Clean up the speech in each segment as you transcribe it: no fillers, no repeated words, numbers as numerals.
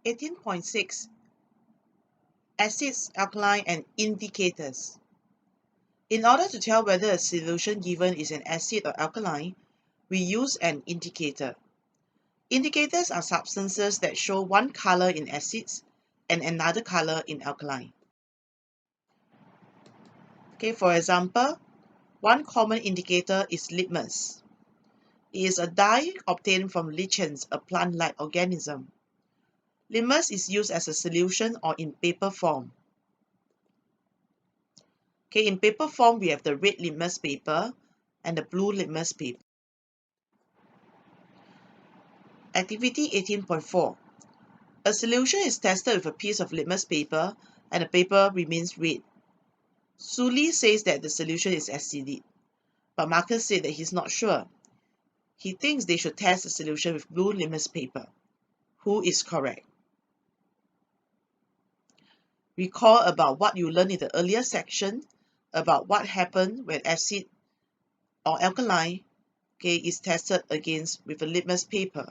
18.6 Acids, alkaline and indicators. In order to tell whether a solution given is an acid or alkaline, we use an indicator. Indicators are substances that show one color in acids and another color in alkaline. Okay, for example, one common indicator is litmus. It is a dye obtained from lichens, a plant-like organism. Litmus is used as a solution or in paper form. Okay, in paper form, we have the red litmus paper and the blue litmus paper. Activity 18.4. A solution is tested with a piece of litmus paper and the paper remains red. Suli says that the solution is acidic, but Marcus said that he's not sure. He thinks they should test the solution with blue litmus paper. Who is correct? Recall about what you learned in the earlier section about what happened when acid or alkaline is tested against with a litmus paper.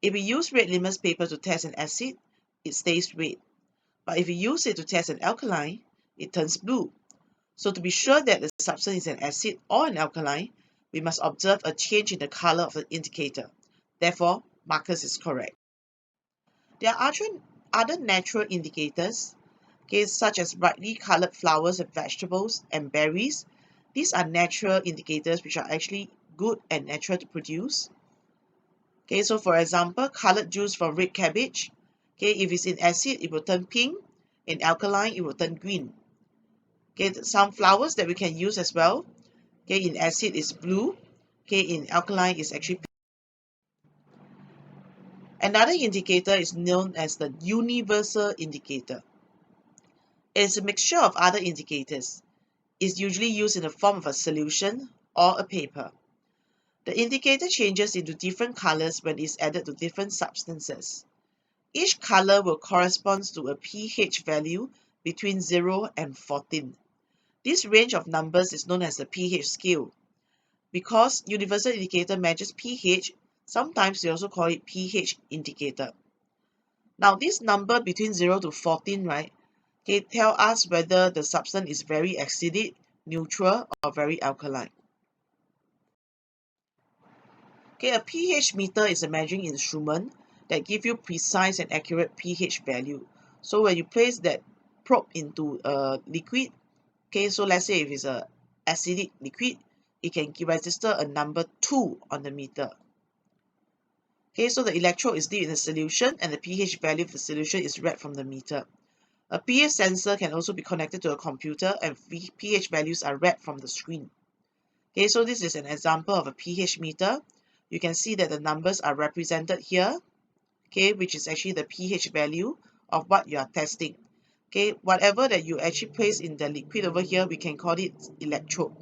If we use red litmus paper to test an acid, it stays red. But if we use it to test an alkaline, it turns blue. So to be sure that the substance is an acid or an alkaline, we must observe a change in the color of the indicator. Therefore, Marcus is correct. There are other natural indicators, such as brightly colored flowers and vegetables and berries. These are natural indicators which are actually good and natural to produce. So for example, colored juice from red cabbage. If it's in acid, it will turn pink. In alkaline, it will turn green. Some flowers that we can use as well. In acid is blue. In alkaline is actually pink. Another indicator is known as the universal indicator. It is a mixture of other indicators. It's usually used in the form of a solution or a paper. The indicator changes into different colors when it's added to different substances. Each color will correspond to a pH value between 0 and 14. This range of numbers is known as the pH scale. Because universal indicator measures pH, sometimes we also call it pH indicator. Now this number between 0 to 14, right, tell us whether the substance is very acidic, neutral, or very alkaline. A pH meter is a measuring instrument that gives you precise and accurate pH value. So when you place that probe into a liquid, so let's say if it's an acidic liquid, it can register a number 2 on the meter. So the electrode is dipped in the solution and the pH value of the solution is read from the meter. A pH sensor can also be connected to a computer and pH values are read from the screen. So this is an example of a pH meter. You can see that the numbers are represented here, which is actually the pH value of what you are testing. Whatever that you actually place in the liquid over here, we can call it electrode.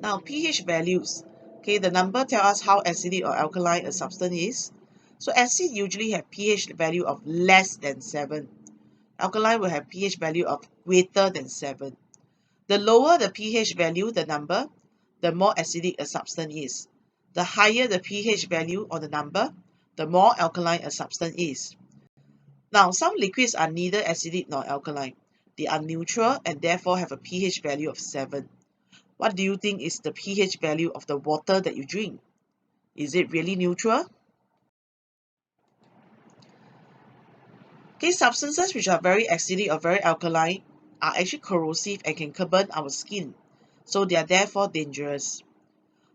Now pH values, the number tell us how acidic or alkaline a substance is. So acid usually have pH value of less than 7. Alkaline will have pH value of greater than 7. The lower the pH value, the number, the more acidic a substance is. The higher the pH value or the number, the more alkaline a substance is. Now, some liquids are neither acidic nor alkaline. They are neutral and therefore have a pH value of 7. What do you think is the pH value of the water that you drink? Is it really neutral? Substances which are very acidic or very alkaline are actually corrosive and can burn our skin. So they are therefore dangerous.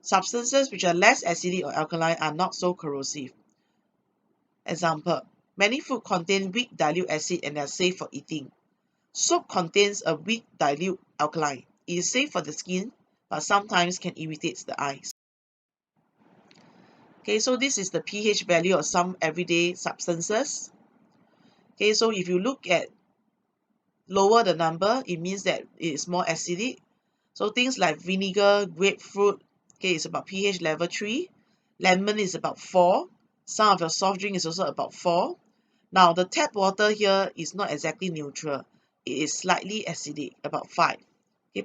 Substances which are less acidic or alkaline are not so corrosive. Example, many food contain weak dilute acid and are safe for eating. Soap contains a weak dilute alkaline. It is safe for the skin, but sometimes can irritate the eyes. So this is the pH value of some everyday substances. So if you look at lower the number, it means that it is more acidic. So things like vinegar, grapefruit, is about pH level 3. Lemon is about 4. Some of your soft drink is also about 4. Now the tap water here is not exactly neutral. It is slightly acidic, about 5.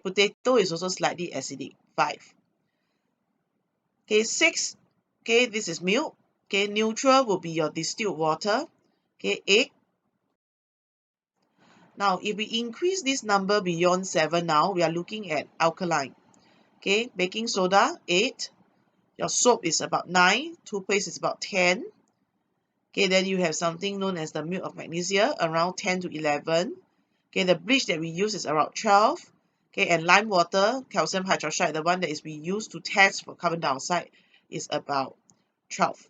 Potato is also slightly acidic, 5. 6. This is milk. Okay, neutral will be your distilled water. Okay, 8. Now, if we increase this number beyond 7 now, we are looking at alkaline. Okay, baking soda, 8. Your soap is about 9. Toothpaste is about 10. Okay, then you have something known as the milk of magnesia, around 10 to 11. Okay, the bleach that we use is around 12. Okay, and lime water, calcium hydroxide, the one that is we use to test for carbon dioxide, is about 12.